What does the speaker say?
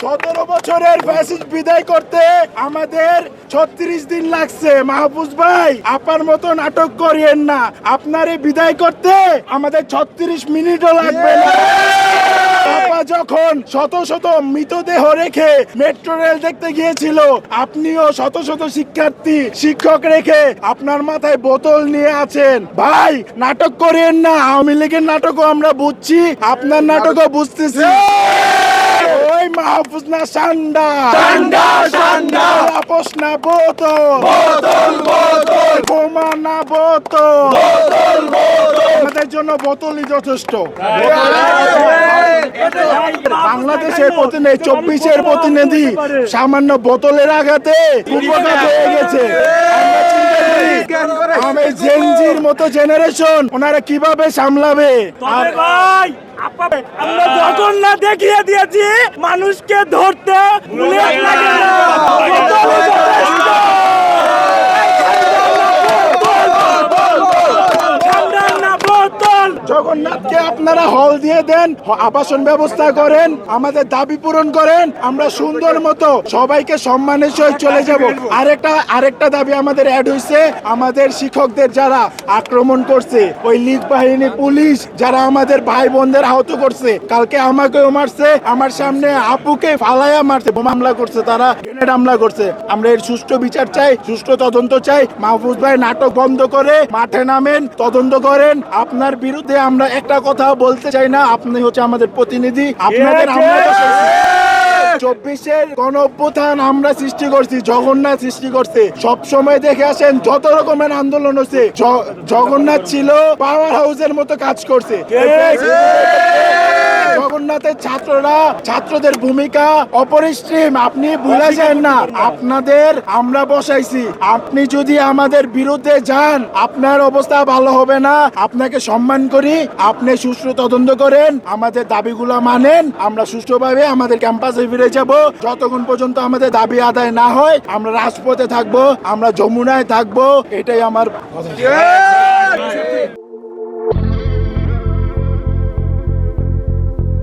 17 বছরের ফ্যাসিস্ট বিদায় করতে আমাদের 36 দিন লাগছে। মাহফুজ ভাই, আপনার মতো নাটক করিয়েন না। আপনারে বিদায় করতে আমাদের 36 মিনিটও লাগবে না। আপা যখন শত শত মৃতদেহ রেখে মেট্রো রেল দেখতে গিয়েছিল, আপনিও শত শত শিক্ষার্থী শিক্ষক রেখে আপনার মাথায় বোতল নিয়ে আছেন। ভাই, নাটক করেন না। আওয়ামী লীগের নাটকও আমরা বুঝছি, আপনার নাটকও বুঝতেছি। ওই মাহফুজ না সান্ডা, সান্ডা সান্ডা, আপোষ না বোতল, বোতল বোতল, বোমা না বোতল, বোতল বোতল। আমাদের জন্য বোতলই যথেষ্ট। বাংলাদেশের প্রতিনিধি, 24-এর প্রতিনিধি সামান্য বোতলের আঘাতে উপকার হয়ে গেছে। আমি জেনজির মতো জেনারেশন ওনারা কিভাবে সামলাবে? ভাই, আমরা যখন না দেখিয়ে দিয়েছি মানুষকে ধরতে বুলেট লাগে না। জগন্নাথকে আপনারা হল দিয়ে দেন, আবাসন ব্যবস্থা করেন, আমাদের দাবি পূরণ করেন, আমরা সুন্দর মতো সবাইকে সম্মানের সহিত চলে যাব। আরেকটা দাবি আমাদের অ্যাড হয়েছে, আমাদের শিক্ষকদের যারা আক্রমণ করছে, ওই লীগ বাহিনী পুলিশ যারা আমাদের ভাই বোনদের আহত করছে, কালকে আমাকেও মারছে, আমার সামনে আপুকে ফালায়া মারছে, বোমা হামলা করছে, তারা গ্রেনেড হামলা করছে। আমরা এর সুষ্ঠু বিচার চাই, সুষ্ঠু তদন্ত চাই। মাহফুজ ভাই, নাটক বন্ধ করে মাঠে নামেন, তদন্ত করেন। আপনার বিরুদ্ধে আমরা একটা কথা বলতে চাই না, আপনি হচ্ছে আমাদের প্রতিনিধি। আপনাদের 24-এর গণ অভ্যুত্থান আমরা সৃষ্টি করছি, জগন্নাথ সৃষ্টি করছে। সব সময় দেখে আসেন যত রকমের আন্দোলন হচ্ছে, জগন্নাথ ছিল পাওয়ার হাউসের মতো কাজ করছে। জগন্নাথের ছাত্ররা, ছাত্রদের ভূমিকা অপরিসীম, আপনি ভুলে যান না। আপনাদের আমরা বসাইছি, আপনি যদি আমাদের বিরুদ্ধে যান আপনার অবস্থা ভালো হবে না। আপনাকে সম্মান করি, আপনি সুষ্ঠু তদন্ত করেন, আমাদের দাবিগুলো মানেন, আমরা সুষ্ঠুভাবে আমাদের ক্যাম্পাসে ফিরে যাব। যতক্ষণ পর্যন্ত আমাদের দাবি আদায় না হয় আমরা রাজপথে থাকবো, আমরা যমুনায় থাকবো, এটাই আমার কথা।